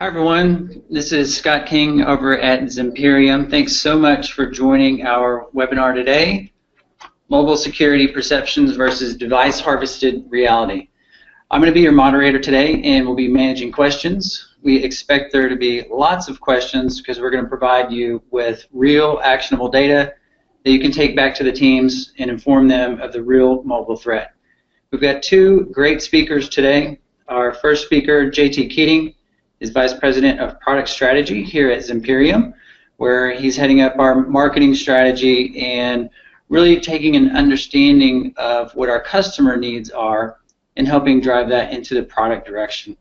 Hi everyone, this is Scott King over at Zimperium. Thanks so much for joining our webinar today, Mobile Security Perceptions versus Device Harvested Reality. I'm going to be your moderator today and we'll be managing questions. We expect there to be lots of questions because we're going to provide you with real actionable data that you can take back to the teams and inform them of the real mobile threat. We've got two great speakers today. Our first speaker, JT Keating, is Vice President of Product Strategy here at Zimperium, where he's heading up our marketing strategy and really taking an understanding of what our customer needs are and helping drive that into the product direction.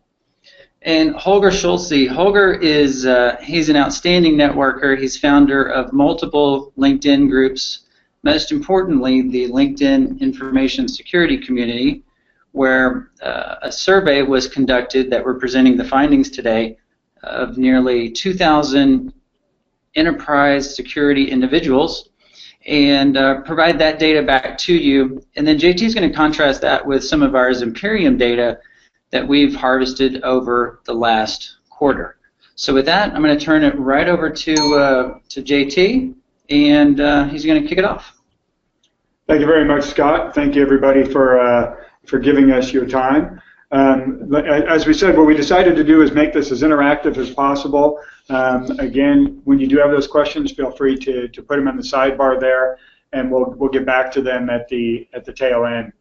And Holger Schulze, Holger is he's an outstanding networker. He's founder of multiple LinkedIn groups, most importantly the LinkedIn Information Security Community, where a survey was conducted that we're presenting the findings today of nearly 2,000 enterprise security individuals and provide that data back to you. And then JT is going to contrast that with some of our Zimperium data that we've harvested over the last quarter. So with that, I'm going to turn it right over to JT, and he's going to kick it off. Thank you very much, Scott. Thank you, everybody, for giving us your time. As we said, what we decided to do is make this as interactive as possible. Again, when you do have those questions, feel free to put them in the sidebar there, and we'll get back to them at the tail end.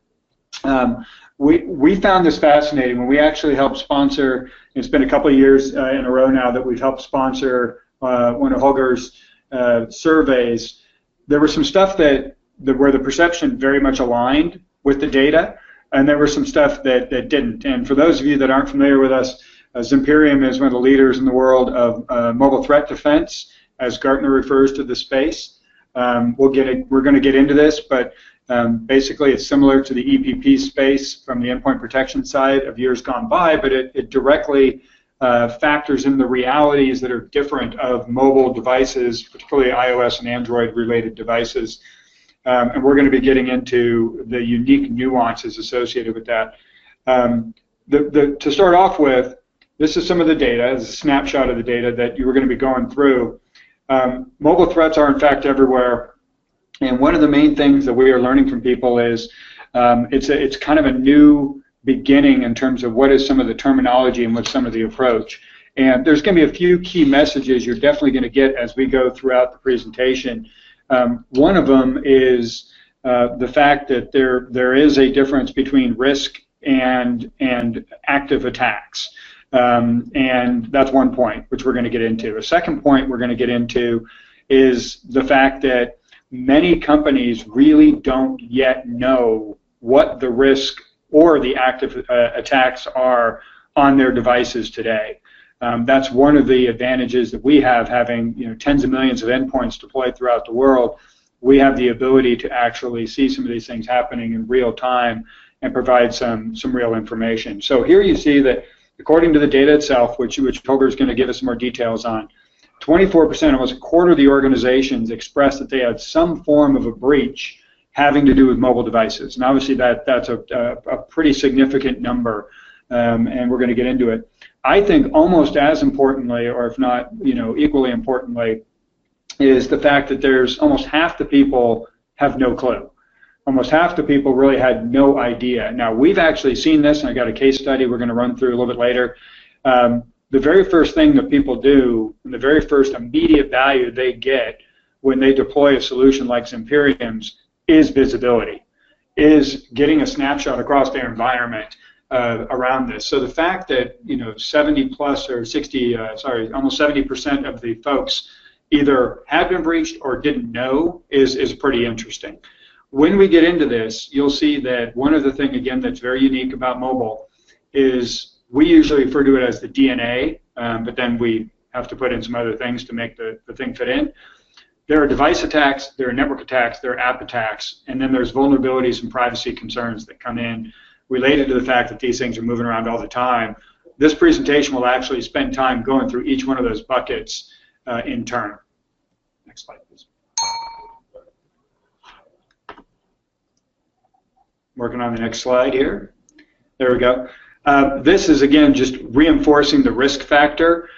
We found this fascinating when we actually helped sponsor. It's been a couple of years in a row now that we've helped sponsor one of Holger's surveys. There was some stuff where the perception very much aligned with the data, and there was some stuff that didn't. And for those of you that aren't familiar with us, Zimperium is one of the leaders in the world of mobile threat defense, as Gartner refers to the space. We're going to get into this, but basically it's similar to the EPP space from the endpoint protection side of years gone by, but it directly factors in the realities that are different of mobile devices, particularly iOS and Android related devices. And we're going to be getting into the unique nuances associated with that. To start off with, this is some of the data, this is a snapshot of the data that you were going to be going through. Mobile threats are in fact everywhere, and one of the main things that we are learning from people is it's kind of a new beginning in terms of what is some of the terminology and what's some of the approach. And there's going to be a few key messages you're definitely going to get as we go throughout the presentation. One of them is the fact that there is a difference between risk and active attacks. And that's one point which we're going to get into. A second point we're going to get into is the fact that many companies really don't yet know what the risk or the active attacks are on their devices today. That's one of the advantages that we have, having tens of millions of endpoints deployed throughout the world. We have the ability to actually see some of these things happening in real time and provide some real information. So here you see that according to the data itself, which Holger is going to give us more details on, 24%, almost a quarter of the organizations expressed that they had some form of a breach having to do with mobile devices. And obviously that's a pretty significant number, and we're going to get into it. I think almost as importantly, or if not, equally importantly, is the fact that there's almost half the people have no clue. Almost half the people really had no idea. Now, we've actually seen this, and I got a case study we're going to run through a little bit later. The very first thing that people do, and the very first immediate value they get when they deploy a solution like Zimperium's, is visibility, is getting a snapshot across their environment around this. So the fact that 70 plus or 60, almost 70% of the folks either have been breached or didn't know is pretty interesting. When we get into this, you'll see that one of the things, again, that's very unique about mobile is we usually refer to it as the DNA, but then we have to put in some other things to make the thing fit in. There are device attacks, there are network attacks, there are app attacks, and then there's vulnerabilities and privacy concerns that come in related to the fact that these things are moving around all the time. This presentation will actually spend time going through each one of those buckets in turn. Next slide, please. Working on the next slide here. There we go. This is, again, just reinforcing the risk factor.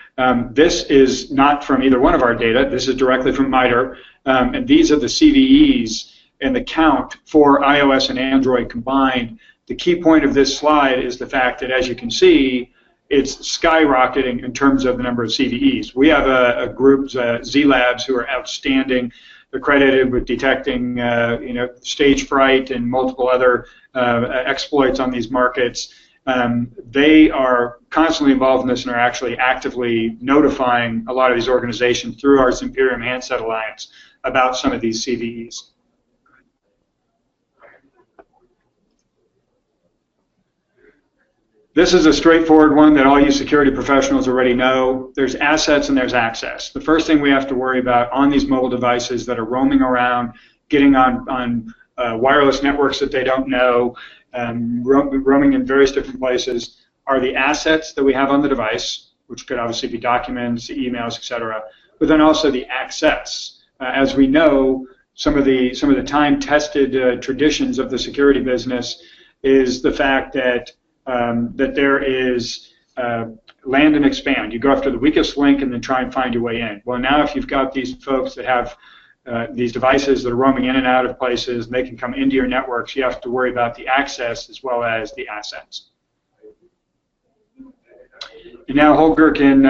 This is not from either one of our data. This is directly from MITRE. And these are the CVEs and the count for iOS and Android combined. The key point of this slide is the fact that, as you can see, it's skyrocketing in terms of the number of CVEs. We have a group, Z Labs, who are outstanding, accredited with detecting stage fright and multiple other exploits on these markets. They are constantly involved in this and are actually actively notifying a lot of these organizations through our Zimperium Handset Alliance about some of these CVEs. This is a straightforward one that all you security professionals already know. There's assets and there's access. The first thing we have to worry about on these mobile devices that are roaming around, getting on wireless networks that they don't know, roaming in various different places, are the assets that we have on the device, which could obviously be documents, emails, etc., but then also the access. As we know, some of the time-tested traditions of the security business is the fact that there is land and expand. You go after the weakest link and then try and find your way in. Well, now if you've got these folks that have these devices that are roaming in and out of places, and they can come into your networks, you have to worry about the access as well as the assets. And now Holger can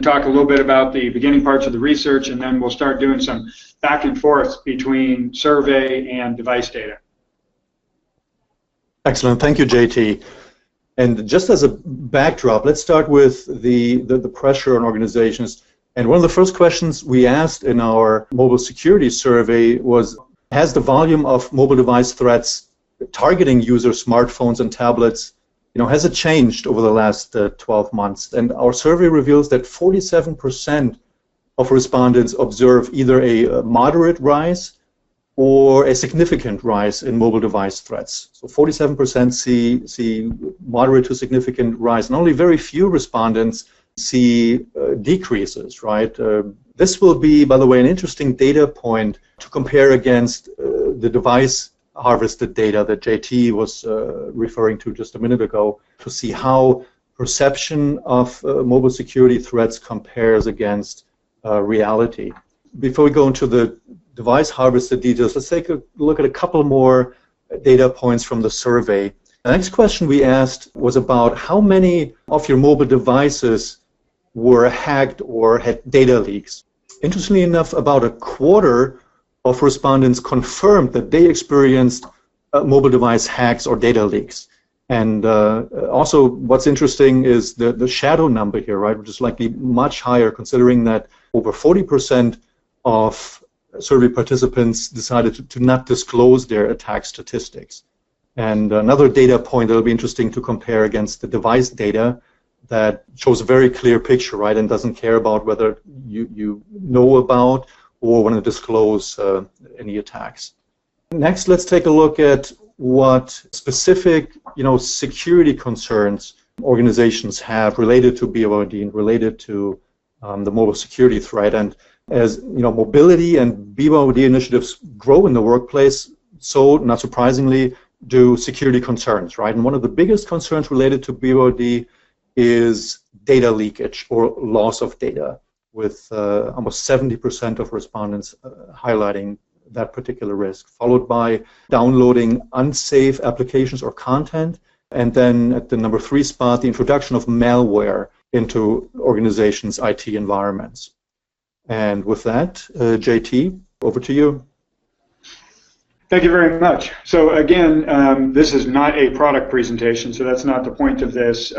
talk a little bit about the beginning parts of the research, and then we'll start doing some back and forth between survey and device data. Excellent. Thank you, JT. And just as a backdrop, let's start with the pressure on organizations. And one of the first questions we asked in our mobile security survey was, has the volume of mobile device threats targeting user smartphones and tablets, has it changed over the last 12 months? And our survey reveals that 47% of respondents observe either a moderate rise or a significant rise in mobile device threats. So 47% see moderate to significant rise, and only very few respondents see decreases, right? This will be, by the way, an interesting data point to compare against the device harvested data that JT was referring to just a minute ago, to see how perception of mobile security threats compares against reality. Before we go into the device harvested details, let's take a look at a couple more data points from the survey. The next question we asked was about how many of your mobile devices were hacked or had data leaks. Interestingly enough, about a quarter of respondents confirmed that they experienced mobile device hacks or data leaks. And also what's interesting is the shadow number here, right, which is likely much higher, considering that over 40% of survey participants decided to not disclose their attack statistics. And another data point that will be interesting to compare against the device data that shows a very clear picture, right, and doesn't care about whether you know about or want to disclose any attacks. Next, let's take a look at what specific, security concerns organizations have related to BOD and related to the mobile security threat. And as mobility and BOD initiatives grow in the workplace, so not surprisingly do security concerns, right? And one of the biggest concerns related to BOD is data leakage or loss of data, with almost 70% of respondents highlighting that particular risk, followed by downloading unsafe applications or content, and then at the number 3 spot, the introduction of malware into organizations' IT environments. And with that, JT, over to you. Thank you very much. So again, this is not a product presentation, so that's not the point of this,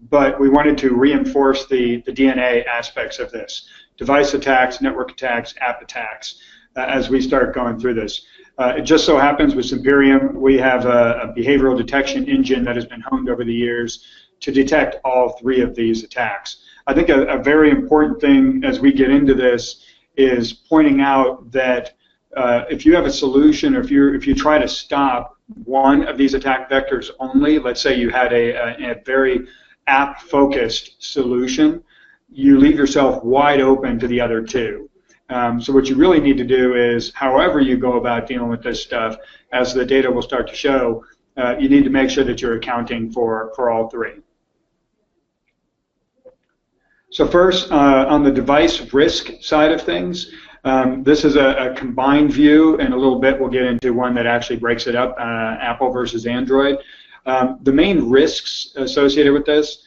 but we wanted to reinforce the DNA aspects of this. Device attacks, network attacks, app attacks, as we start going through this. It just so happens with Zimperium, we have a behavioral detection engine that has been honed over the years to detect all 3 of these attacks. I think a very important thing as we get into this is pointing out that if you have a solution, or if you try to stop one of these attack vectors only, let's say you had a very app-focused solution, you leave yourself wide open to the other 2. So what you really need to do is, however you go about dealing with this stuff, as the data will start to show, you need to make sure that you're accounting for all three. So first, on the device risk side of things, this is a combined view, and a little bit we'll get into one that actually breaks it up, Apple versus Android. The main risks associated with this,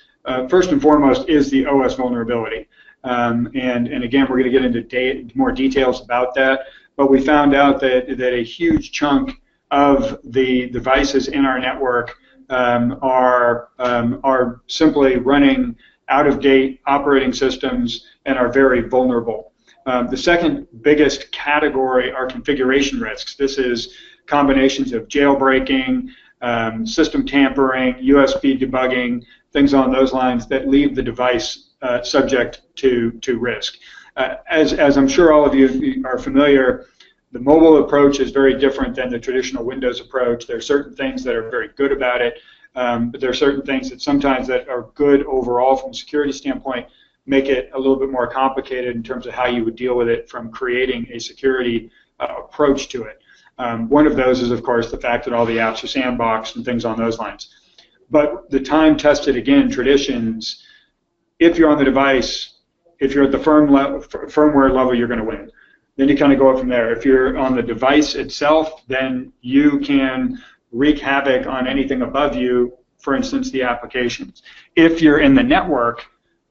first and foremost, is the OS vulnerability. And again, we're going to get into more details about that, but we found out that a huge chunk of the devices in our network are simply running out-of-date operating systems and are very vulnerable. The second biggest category are configuration risks. This is combinations of jailbreaking, system tampering, USB debugging, things on those lines that leave the device subject to risk. As I'm sure all of you are familiar, the mobile approach is very different than the traditional Windows approach. There are certain things that are very good about it, but there are certain things that sometimes that are good overall from a security standpoint make it a little bit more complicated in terms of how you would deal with it from creating a security approach to it. One of those is, of course, the fact that all the apps are sandboxed and things on those lines. But the time-tested, again, traditions, if you're on the device, if you're at the firmware level, you're going to win. Then you kind of go up from there. If you're on the device itself, then you can wreak havoc on anything above you, for instance, the applications. If you're in the network,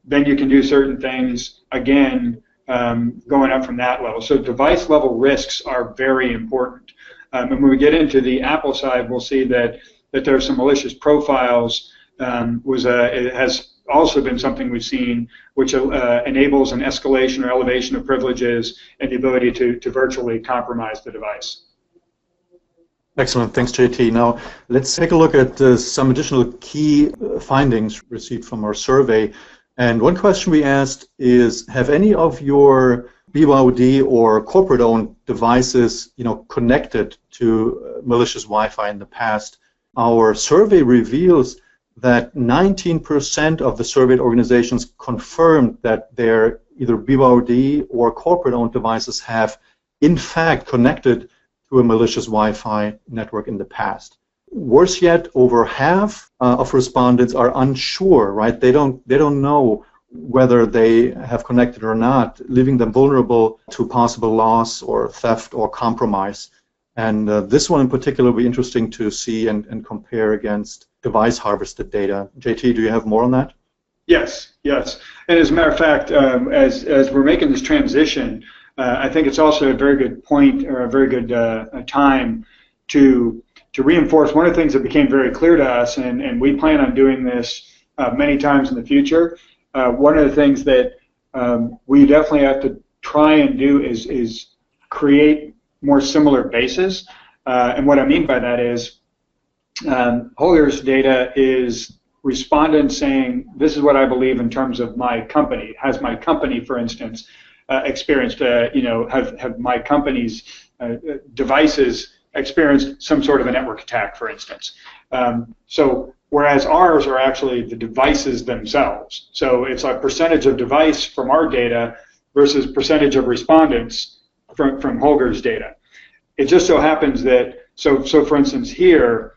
then you can do certain things, again, going up from that level. So device level risks are very important. And when we get into the Apple side, we'll see that there are some malicious profiles. It has also been something we've seen, which enables an escalation or elevation of privileges and the ability to virtually compromise the device. Excellent. Thanks, JT. Now, let's take a look at some additional key findings received from our survey. And one question we asked is, have any of your BYOD or corporate-owned devices, connected to malicious Wi-Fi in the past? Our survey reveals that 19% of the surveyed organizations confirmed that their either BYOD or corporate-owned devices have, in fact, connected to a malicious Wi-Fi network in the past. Worse yet, over half of respondents are unsure, right? They don't know whether they have connected or not, leaving them vulnerable to possible loss or theft or compromise. And this one in particular will be interesting to see and compare against device harvested data. JT, do you have more on that? Yes. And as a matter of fact, as we're making this transition, I think it's also a very good point, or a very good time to reinforce one of the things that became very clear to us, and we plan on doing this many times in the future. One of the things that we definitely have to try and do is create more similar bases. And what I mean by that is Holger's data is respondents saying, this is what I believe in terms of my company. Has my company, for instance, experienced, have my company's devices experienced some sort of a network attack, for instance. So whereas ours are actually the devices themselves. So it's a percentage of device from our data versus percentage of respondents from Holger's data. It just so happens that, so for instance here,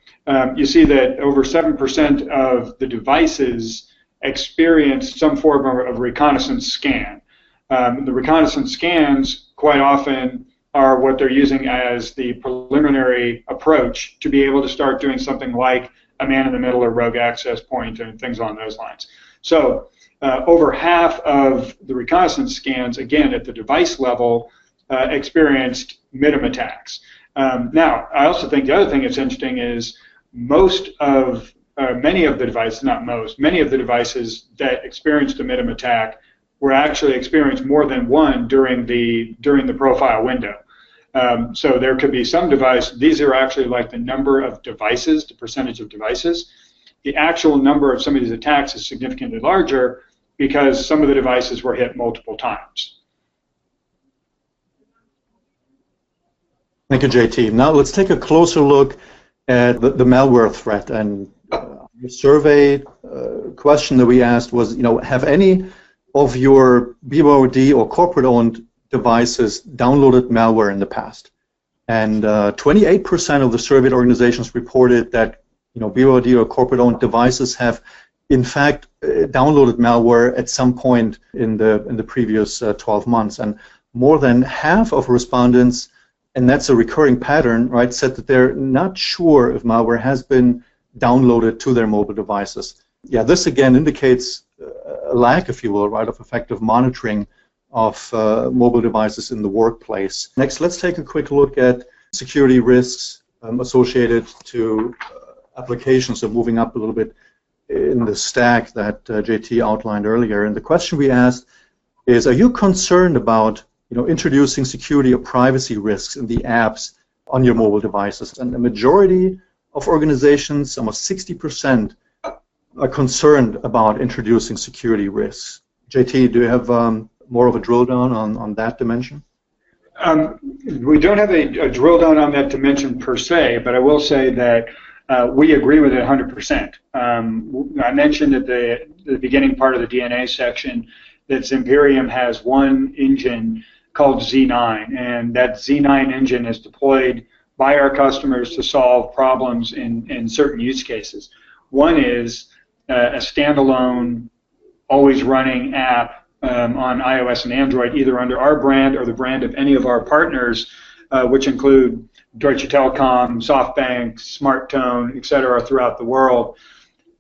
you see that over 7% of the devices experienced some form of reconnaissance scan. The reconnaissance scans quite often are what they're using as the preliminary approach to be able to start doing something like a man-in-the-middle or rogue access point and things on those lines. So over half of the reconnaissance scans, again, at the device level, experienced MIDM attacks. Now, I also think the other thing that's interesting is many of the devices, not most, many of the devices that experienced a MIDM attack were actually experienced more than one during the profile window. So there could be some device, these are actually like the number of devices, the percentage of devices. The actual number of some of these attacks is significantly larger because some of the devices were hit multiple times. Thank you, JT. Now let's take a closer look at the malware threat. And the survey question that we asked was, have any of your BYOD or corporate-owned devices downloaded malware in the past? And 28% of the surveyed organizations reported that BYOD or corporate-owned devices have, in fact, downloaded malware at some point in the previous 12 months. And more than half of respondents, and that's a recurring pattern, right, said that they're not sure if malware has been downloaded to their mobile devices. Yeah, this again indicates a lack, if you will, right, of effective monitoring of mobile devices in the workplace. Next, let's take a quick look at security risks associated to applications. So moving up a little bit in the stack that JT outlined earlier. And the question we asked is, are you concerned about introducing security or privacy risks in the apps on your mobile devices? And the majority of organizations, almost 60%, are concerned about introducing security risks. JT, do you have more of a drill down on that dimension? We don't have a drill down on that dimension per se, but I will say that we agree with it 100%. I mentioned at the beginning part of the DNA section that Zimperium has one engine called Z9, and that Z9 engine is deployed by our customers to solve problems in certain use cases. One is a standalone, always running app on iOS and Android, either under our brand or the brand of any of our partners, which include Deutsche Telekom, SoftBank, SmartTone, etc., throughout the world.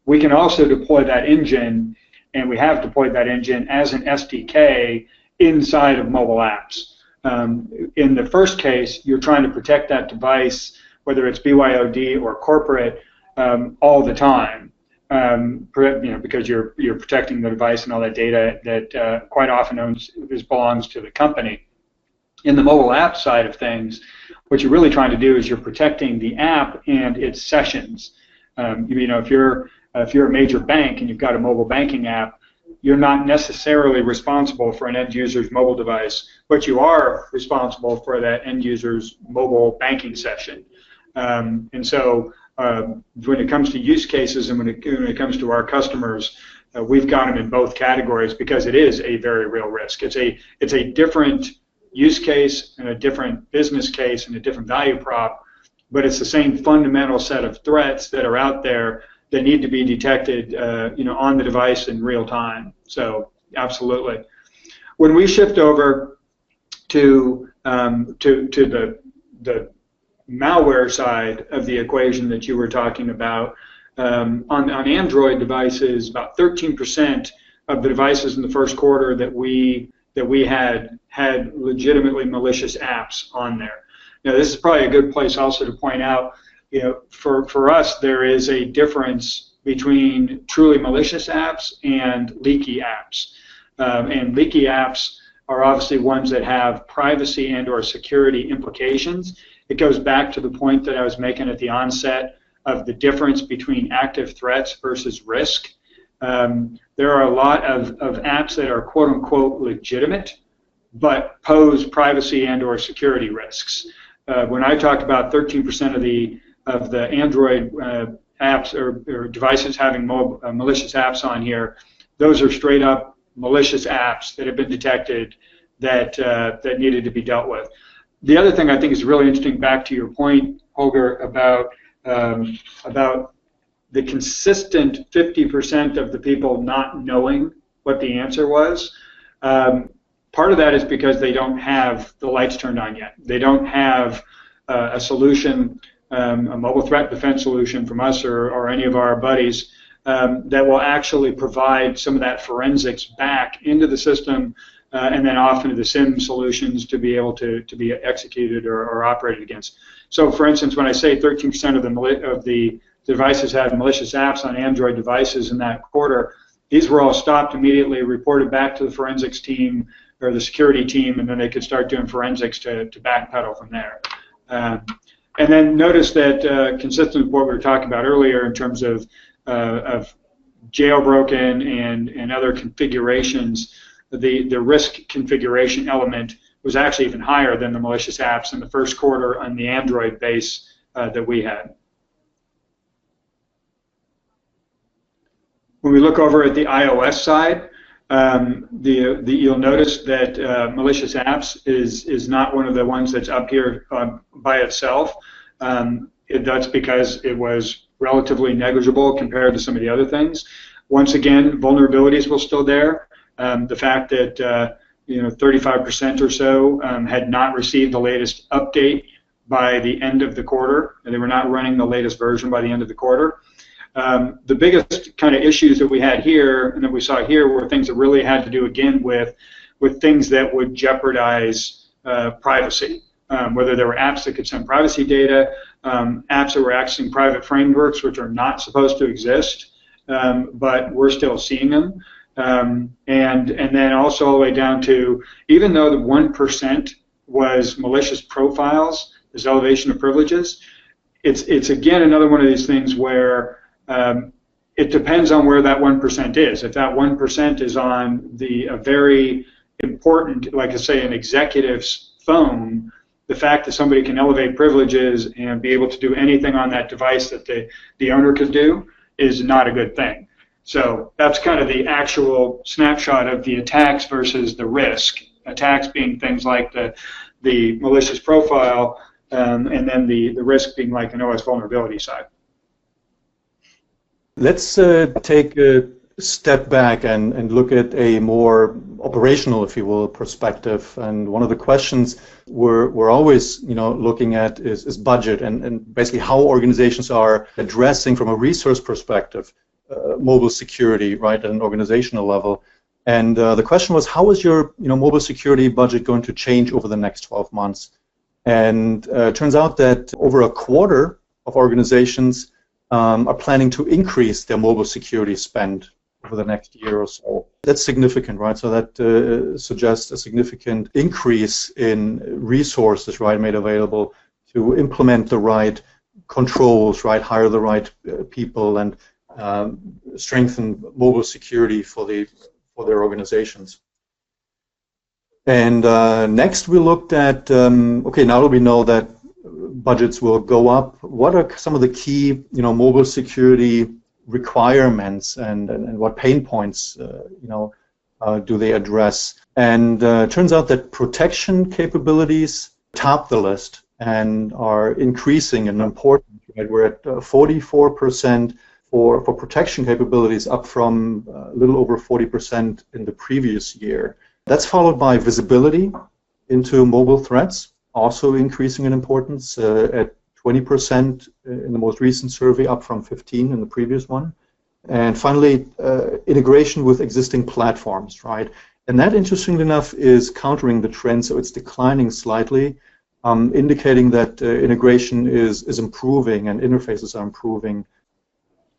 We can also deploy that engine, and we have deployed that engine as an SDK inside of mobile apps. In the first case, you're trying to protect that device, whether it's BYOD or corporate, all the time, because you're protecting the device and all that data that quite often belongs to the company. In the mobile app side of things, what you're really trying to do is you're protecting the app and its sessions. If you're a major bank and you've got a mobile banking app, you're not necessarily responsible for an end user's mobile device, but you are responsible for that end user's mobile banking session. And so when it comes to use cases and when it comes to our customers, we've got them in both categories because it is a very real risk. It's a different use case and a different business case and a different value prop, but it's the same fundamental set of threats that are out there that need to be detected, on the device in real time. So, absolutely. When we shift over to the malware side of the equation that you were talking about, on Android devices, about 13% of the devices in the first quarter that we had legitimately malicious apps on there. Now, this is probably a good place also to point out, for us, there is a difference between truly malicious apps and leaky apps. And leaky apps are obviously ones that have privacy and or security implications. It goes back to the point that I was making at the onset of the difference between active threats versus risk. There are a lot of apps that are quote-unquote legitimate, but pose privacy and or security risks. When I talked about 13% of the Android apps or devices having malicious apps on here, those are straight up malicious apps that have been detected that needed to be dealt with. The other thing I think is really interesting, back to your point, Holger, about the consistent 50% of the people not knowing what the answer was. Part of that is because they don't have the lights turned on yet. They don't have a solution, a mobile threat defense solution from us or any of our buddies that will actually provide some of that forensics back into the system and then off into the SIM solutions to be able to be executed or operated against. So, for instance, when I say 13% of the devices had malicious apps on Android devices in that quarter, these were all stopped immediately, reported back to the forensics team or the security team, and then they could start doing forensics to backpedal from there. And then notice that, consistent with what we were talking about earlier in terms of jailbroken and other configurations, the risk configuration element was actually even higher than the malicious apps in the first quarter on the Android base that we had. When we look over at the iOS side, you'll notice that malicious apps is not one of the ones that's up here by itself. That's because it was relatively negligible compared to some of the other things. Once again, vulnerabilities were still there. The fact that 35% or so had not received the latest update by the end of the quarter, and they were not running the latest version by the end of the quarter. The biggest kind of issues that we had here and that we saw here were things that really had to do again with things that would jeopardize privacy. Whether there were apps that could send privacy data, apps that were accessing private frameworks which are not supposed to exist, but we're still seeing them. And then also all the way down to, even though the 1% was malicious profiles, this elevation of privileges, it's again another one of these things where it depends on where that 1% is. If that 1% is on a very important, like I say, an executive's phone, the fact that somebody can elevate privileges and be able to do anything on that device that the owner could do is not a good thing. So that's kind of the actual snapshot of the attacks versus the risk. Attacks being things like the malicious profile, and then the risk being like an OS vulnerability side. Let's take a step back and look at a more operational, if you will, perspective. And one of the questions we're always looking at is budget and basically how organizations are addressing from a resource perspective mobile security, right, at an organizational level. And the question was, how is your mobile security budget going to change over the next 12 months? And it turns out that over a quarter of organizations are planning to increase their mobile security spend over the next year or so. That's significant, right? So that suggests a significant increase in resources, right, made available to implement the right controls, right, hire the right people, and strengthen mobile security for their organizations. And next we looked at, okay, now that we know that budgets will go up, what are some of the key mobile security requirements and what pain points do they address? And turns out that protection capabilities top the list and are increasing in importance. Right? We're at 44% for protection capabilities, up from a little over 40% in the previous year. That's followed by visibility into mobile threats, also increasing in importance at 20% in the most recent survey, up from 15% in the previous one. And finally, integration with existing platforms, right? And that, interestingly enough, is countering the trend, so it's declining slightly, indicating that integration is improving and interfaces are improving.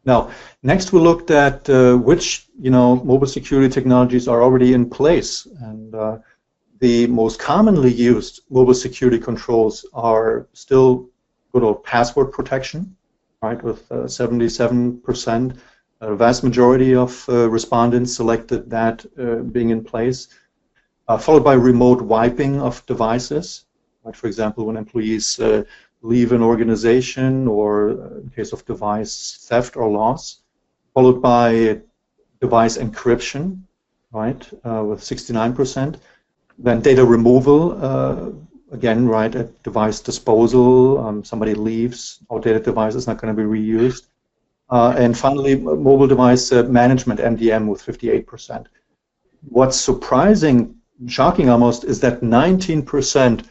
Now, next we looked at which mobile security technologies are already in place, and the most commonly used mobile security controls are still good old password protection, right, with 77%. A vast majority of respondents selected that being in place, followed by remote wiping of devices, right, for example, when employees leave an organization or in case of device theft or loss, followed by device encryption, right, with 69%. Then data removal, again, right, at device disposal, somebody leaves, outdated device is not going to be reused. And finally, mobile device management, MDM, with 58%. What's surprising, shocking almost, is that 19%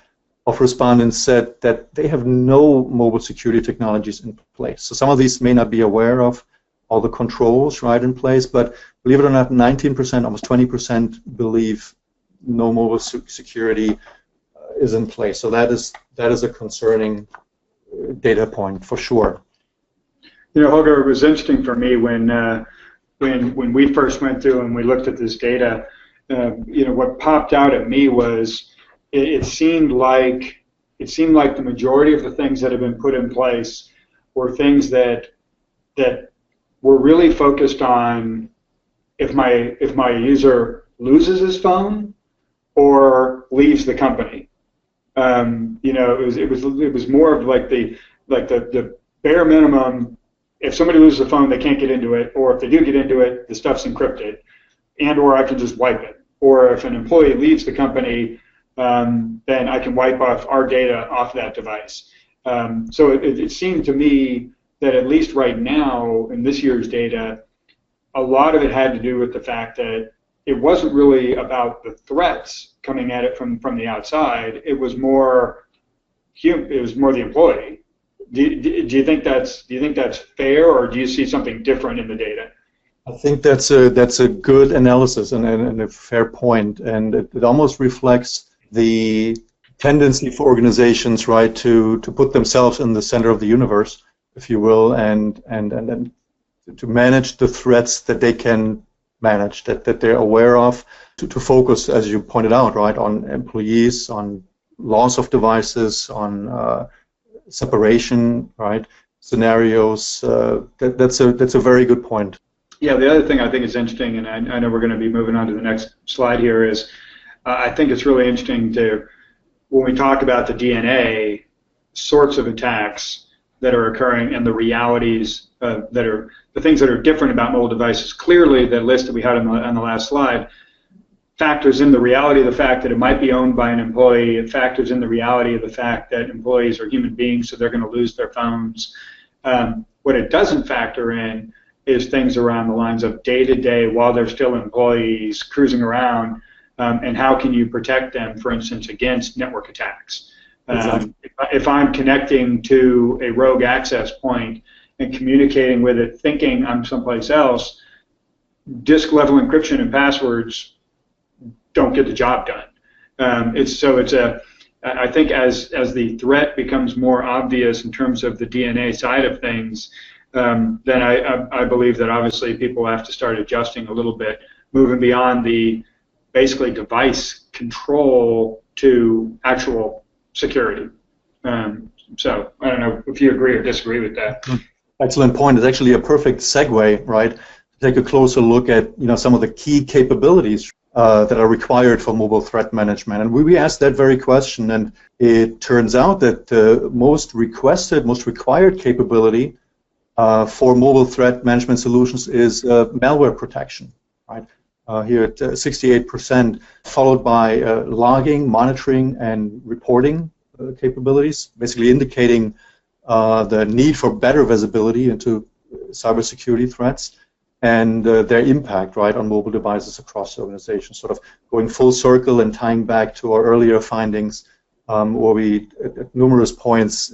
of respondents said that they have no mobile security technologies in place. So some of these may not be aware of all the controls, right, in place, but believe it or not, 19%, almost 20% believe no mobile security is in place. So that is a concerning data point for sure. Holger, it was interesting for me when we first went through and we looked at this data. What popped out at me was it seemed like the majority of the things that have been put in place were things that were really focused on if my user loses his phone or leaves the company. It was more of like the bare minimum. If somebody loses a phone, they can't get into it, or if they do get into it, the stuff's encrypted, and or I can just wipe it. Or if an employee leaves the company, then I can wipe off our data off that device. So it seemed to me that at least right now in this year's data, a lot of it had to do with the fact that it wasn't really about the threats coming at it from the outside. It was more the employee. Do you think that's fair, or do you see something different in the data? I think that's a good analysis and a fair point, and it almost reflects the tendency for organizations, right, to put themselves in the center of the universe, if you will, and to manage the threats that they can manage, that they're aware of, to focus, as you pointed out, right, on employees, on loss of devices, on separation, right, scenarios. That's a very good point. Yeah, the other thing I think is interesting, and I know we're going to be moving on to the next slide here, is I think it's really interesting when we talk about the DNA sorts of attacks that are occurring and the realities that are the things that are different about mobile devices. Clearly, the list that we had on the last slide factors in the reality of the fact that it might be owned by an employee. It factors in the reality of the fact that employees are human beings, so they're going to lose their phones. What it doesn't factor in is things around the lines of day-to-day, while they're still employees cruising around, and how can you protect them, for instance, against network attacks. Exactly. If I'm connecting to a rogue access point and communicating with it thinking I'm someplace else, disk-level encryption and passwords don't get the job done. I think as the threat becomes more obvious in terms of the DNA side of things, then I believe that obviously people have to start adjusting a little bit, moving beyond the basically device control to actual security. So I don't know if you agree or disagree with that. Excellent point. It's actually a perfect segue, right? To take a closer look at some of the key capabilities that are required for mobile threat management. And we asked that very question, and it turns out that the most required capability for mobile threat management solutions is malware protection, right? Here at 68%, followed by logging, monitoring, and reporting capabilities, basically indicating the need for better visibility into cybersecurity threats and their impact, right, on mobile devices across the organization. Sort of going full circle and tying back to our earlier findings, where we at numerous points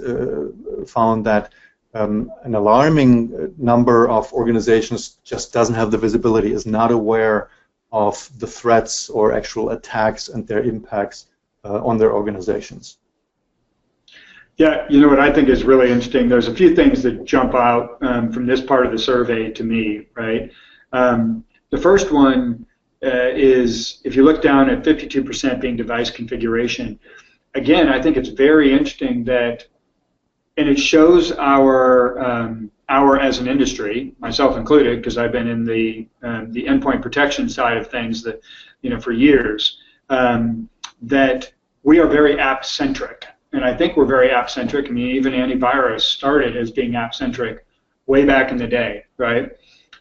found that an alarming number of organizations just doesn't have the visibility, is not aware of the threats or actual attacks and their impacts on their organizations. Yeah, you know what I think is really interesting, there's a few things that jump out from this part of the survey to me, right? The first one is, if you look down at 52% being device configuration, again, I think it's very interesting that, and it shows our as an industry, myself included, because I've been in the endpoint protection side of things that, for years, that we are very app-centric. And I think we're very app-centric. I mean, even antivirus started as being app-centric way back in the day, right?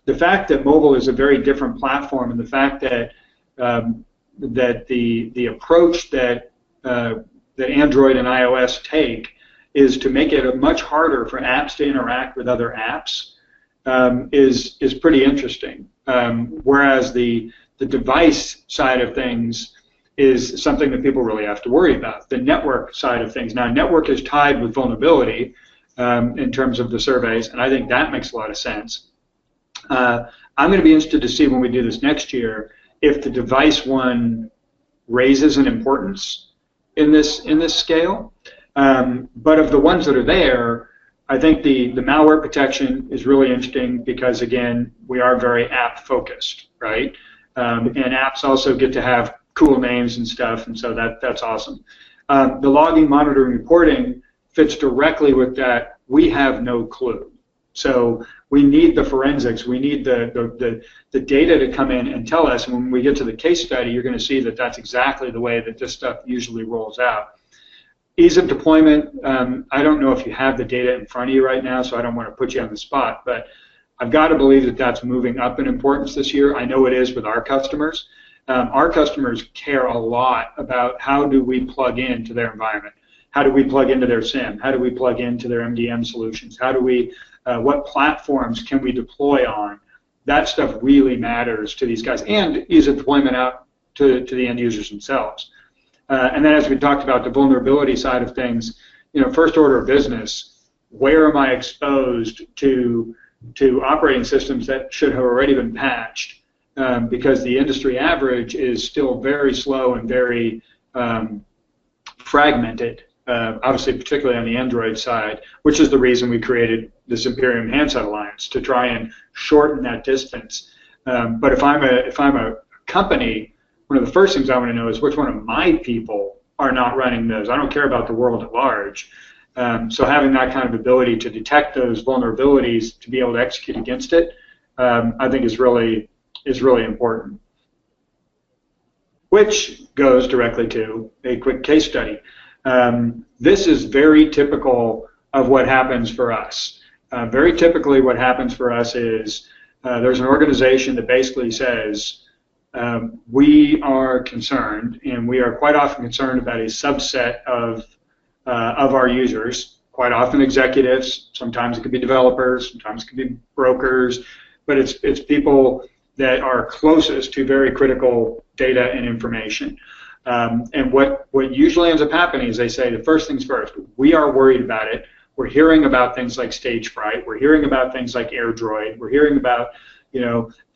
The fact that mobile is a very different platform, and the fact that that the approach that Android and iOS take is to make it much harder for apps to interact with other apps is pretty interesting. Whereas the device side of things is something that people really have to worry about. The network side of things. Now, network is tied with vulnerability in terms of the surveys, and I think that makes a lot of sense. I'm going to be interested to see when we do this next year if the device one raises an importance in this scale. But of the ones that are there, I think the malware protection is really interesting because, again, we are very app-focused, right? And apps also get to have cool names and stuff, and so that's awesome. The logging, monitoring, reporting fits directly with that. We have no clue. So we need the forensics. We need the data to come in and tell us. And when we get to the case study, you're going to see that that's exactly the way that this stuff usually rolls out. Ease of deployment, I don't know if you have the data in front of you right now, so I don't want to put you on the spot, but I've got to believe that that's moving up in importance this year. I know it is with our customers. Our customers care a lot about how do we plug into their environment. How do we plug into their SIM? How do we plug into their MDM solutions? How do we what platforms can we deploy on. That stuff really matters to these guys, and ease of deployment out to the end users themselves. And then as we talked about the vulnerability side of things, first order of business, where am I exposed to operating systems that should have already been patched? Because the industry average is still very slow and very fragmented, obviously particularly on the Android side, which is the reason we created the Zimperium Handset Alliance, to try and shorten that distance. But if I'm a company, one of the first things I want to know is which one of my people are not running those. I don't care about the world at large. So having that kind of ability to detect those vulnerabilities, to be able to execute against it, I think is really important. Which goes directly to a quick case study. This is very typical of what happens for us. Very typically what happens for us is there's an organization that basically says, we are concerned, and we are quite often concerned about a subset of our users, quite often executives, sometimes it could be developers, sometimes it could be brokers, but it's people that are closest to very critical data and information. And what usually ends up happening is they say, the first things first, we are worried about it. We're hearing about things like stage fright. We're hearing about things like AirDroid. We're hearing about,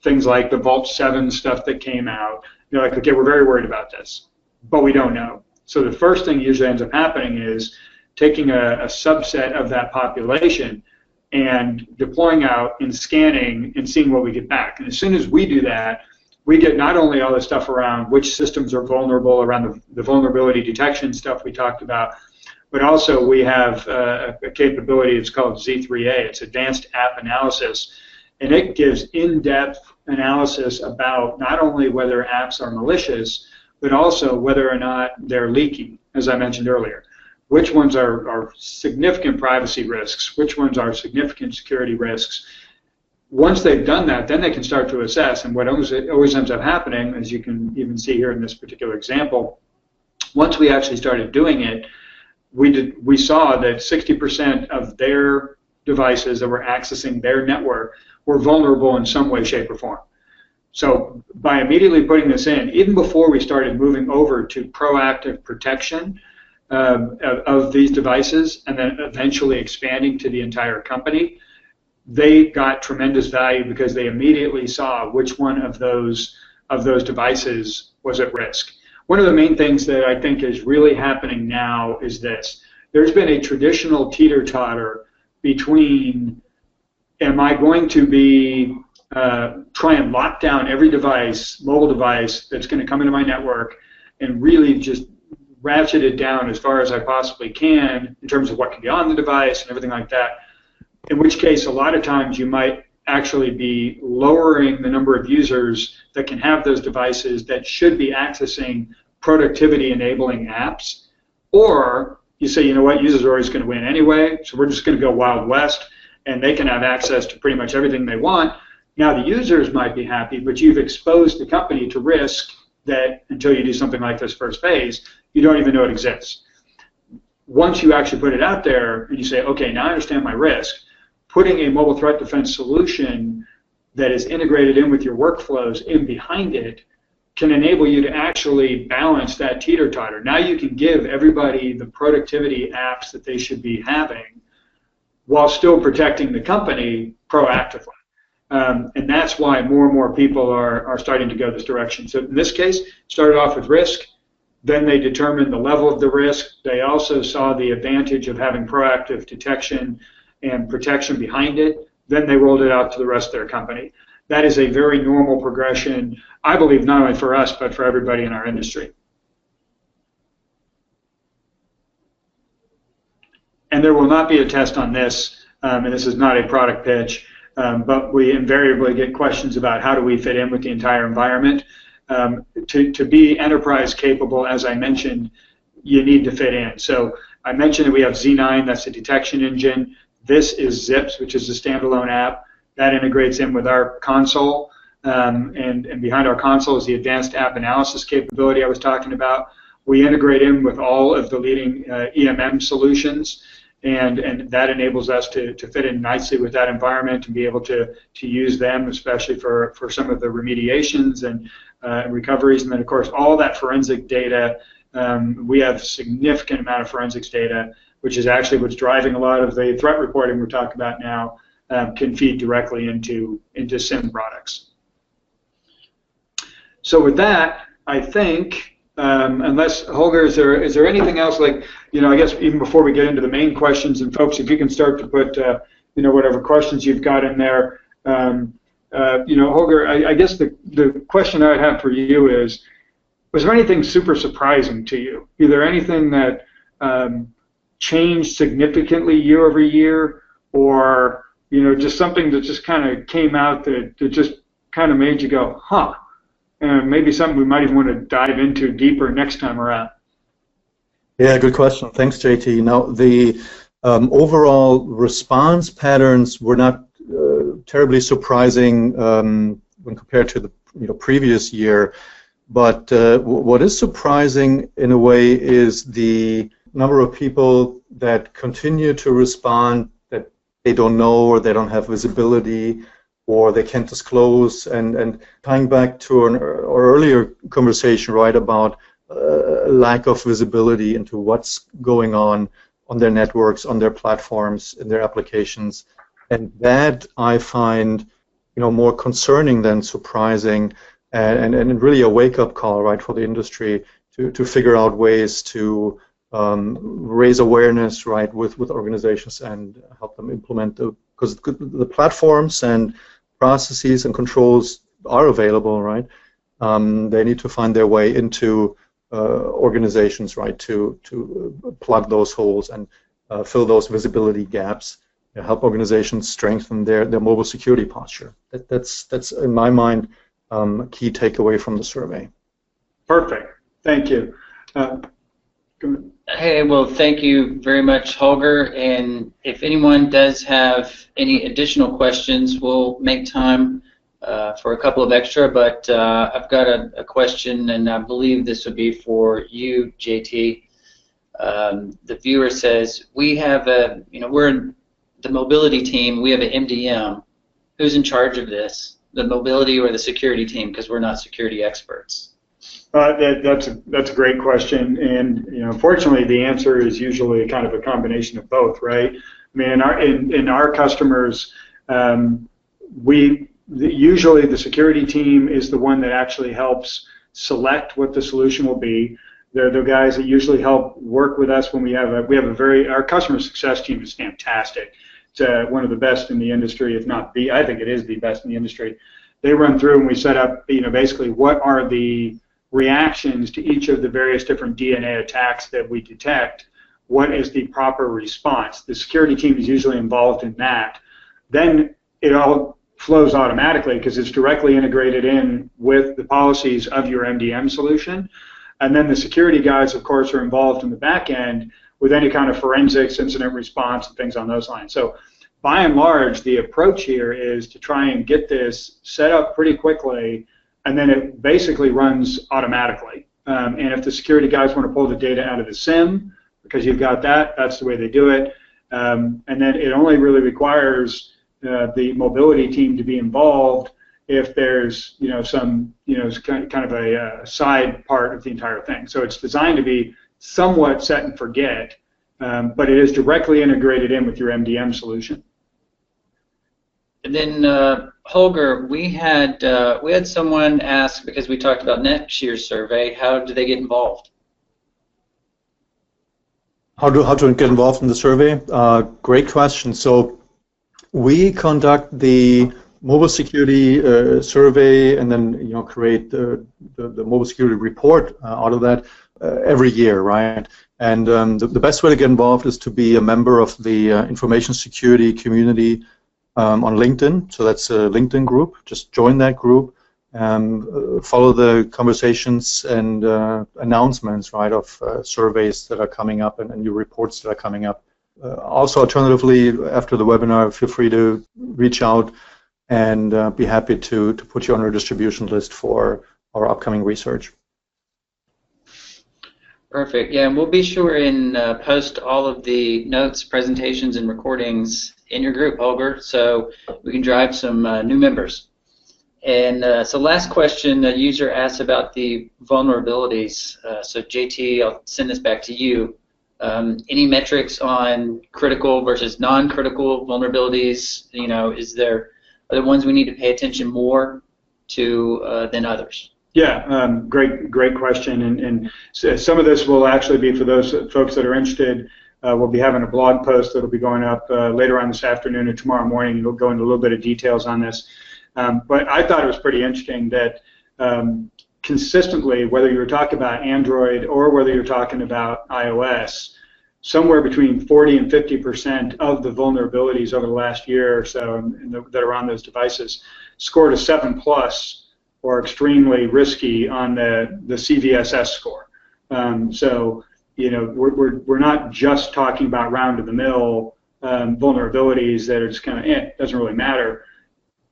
things like the Vault 7 stuff that came out. They're like, okay, we're very worried about this, but we don't know. So the first thing usually ends up happening is taking a subset of that population and deploying out and scanning and seeing what we get back. And as soon as we do that, we get not only all the stuff around which systems are vulnerable, around the vulnerability detection stuff we talked about, but also we have a capability, it's called Z3A, it's Advanced App Analysis, and it gives in-depth analysis about not only whether apps are malicious, but also whether or not they're leaking, as I mentioned earlier. Which ones are significant privacy risks, which ones are significant security risks. Once they've done that, then they can start to assess, and what always ends up happening, as you can even see here in this particular example, once we actually started doing it, we saw that 60% of their devices that were accessing their network were vulnerable in some way, shape, or form. So by immediately putting this in, even before we started moving over to proactive protection of these devices, and then eventually expanding to the entire company, they got tremendous value because they immediately saw which one of those devices was at risk. One of the main things that I think is really happening now is this. There's been a traditional teeter-totter between, am I going to be try and lock down every device, mobile device, that's going to come into my network and really just ratchet it down as far as I possibly can in terms of what can be on the device and everything like that, in which case a lot of times you might actually be lowering the number of users that can have those devices that should be accessing productivity enabling apps, or you say, you know what, users are always going to win anyway, so we're just going to go Wild West and they can have access to pretty much everything they want. Now the users might be happy, but you've exposed the company to risk that until you do something like this first phase, you don't even know it exists. Once you actually put it out there and you say, okay, now I understand my risk, putting a mobile threat defense solution that is integrated in with your workflows in behind it can enable you to actually balance that teeter-totter. Now you can give everybody the productivity apps that they should be having while still protecting the company proactively. And that's why more and more people are starting to go this direction. So in this case, started off with risk, then they determined the level of the risk. They also saw the advantage of having proactive detection and protection behind it. Then they rolled it out to the rest of their company. That is a very normal progression, I believe, not only for us, but for everybody in our industry. And there will not be a test on this, and this is not a product pitch, but we invariably get questions about how do we fit in with the entire environment. To be enterprise capable, as I mentioned, you need to fit in. So I mentioned that we have Z9, that's the detection engine. This is Zips, which is a standalone app. That integrates in with our console, and behind our console is the advanced app analysis capability I was talking about. We integrate in with all of the leading EMM solutions, and that enables us to fit in nicely with that environment and be able to use them, especially for some of the remediations and recoveries. And then, of course, all that forensic data. We have a significant amount of forensics data, which is actually what's driving a lot of the threat reporting we're talking about now, can feed directly into SIM products. So with that, I think, unless, Holger, is there anything else, like, I guess even before we get into the main questions, and folks, if you can start to put, whatever questions you've got in there. Holger, I guess the question I would have for you is, was there anything super surprising to you? Either anything that changed significantly year over year, or just something that just kind of came out that just kind of made you go, huh? And maybe something we might even want to dive into deeper next time around. Yeah, good question. Thanks, JT. Now, the overall response patterns were not terribly surprising when compared to the previous year. But what is surprising in a way is the number of people that continue to respond that they don't know or they don't have visibility or they can't disclose. And tying back to our earlier conversation, right, about lack of visibility into what's going on their networks, on their platforms, in their applications. And that I find more concerning than surprising. And really a wake-up call, right, for the industry to figure out ways to raise awareness, right, with organizations and help them implement because the platforms and processes and controls are available, right? They need to find their way into organizations, right, to plug those holes and fill those visibility gaps. Help organizations strengthen their mobile security posture. That's in my mind. Key takeaway from the survey. Perfect. Thank you. Hey, well, thank you very much, Holger. And if anyone does have any additional questions, we'll make time for a couple of extra. But I've got a question, and I believe this would be for you, JT. The viewer says, we have we're the mobility team. We have an MDM. Who's in charge of this? The mobility or the security team, because we're not security experts? That's a great question, and fortunately the answer is usually kind of a combination of both, right? I mean, in our customers, usually the security team is the one that actually helps select what the solution will be. They're the guys that usually help work with us when we have our customer success team is fantastic. It's one of the best in the industry, if not I think it is the best in the industry. They run through and we set up, basically what are the reactions to each of the various different DNA attacks that we detect. What is the proper response? The security team is usually involved in that. Then it all flows automatically because it's directly integrated in with the policies of your MDM solution. And then the security guys, of course, are involved in the back end with any kind of forensics, incident response, and things on those lines. So by and large, the approach here is to try and get this set up pretty quickly, and then it basically runs automatically. And if the security guys want to pull the data out of the SIM, because you've got that, that's the way they do it. And then it only really requires the mobility team to be involved if there's some kind of a side part of the entire thing. So it's designed to be somewhat set and forget, but it is directly integrated in with your MDM solution. And then Holger, we had someone ask, because we talked about next year's survey, how do they get involved? How to get involved in the survey? Great question. So we conduct the mobile security survey and then create the mobile security report out of that every year, right? And the best way to get involved is to be a member of the information security community on LinkedIn. So that's a LinkedIn group. Just join that group and follow the conversations and announcements, right, of surveys that are coming up and new reports that are coming up. Also, alternatively, after the webinar, feel free to reach out and be happy to put you on our distribution list for our upcoming research. Perfect. Yeah, and we'll be sure and post all of the notes, presentations, and recordings in your group, Holger, so we can drive some new members. And so last question, a user asked about the vulnerabilities. So JT, I'll send this back to you. Any metrics on critical versus non-critical vulnerabilities? You know, are there ones we need to pay attention more to than others? Yeah, great question. And so some of this will actually be for those folks that are interested. We'll be having a blog post that'll be going up later on this afternoon or tomorrow morning. It'll go into a little bit of details on this. But I thought it was pretty interesting that consistently, whether you were talking about Android or whether you're talking about iOS, somewhere between 40 and 50% of the vulnerabilities over the last year or so that are on those devices scored a 7+ or extremely risky on the CVSS score. So, you know, we're not just talking about round-of-the-mill vulnerabilities that are just kind of, doesn't really matter.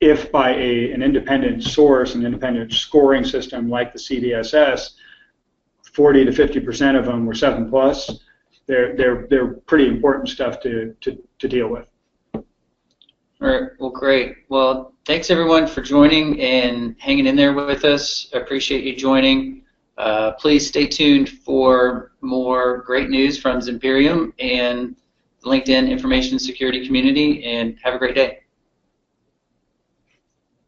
If by an independent source, an independent scoring system like the CVSS, 40 to 50% of them were 7+, they're pretty important stuff to deal with. All right, well, great. Well, thanks everyone for joining and hanging in there with us. I appreciate you joining. Please stay tuned for more great news from Zimperium and the LinkedIn Information Security community, and have a great day.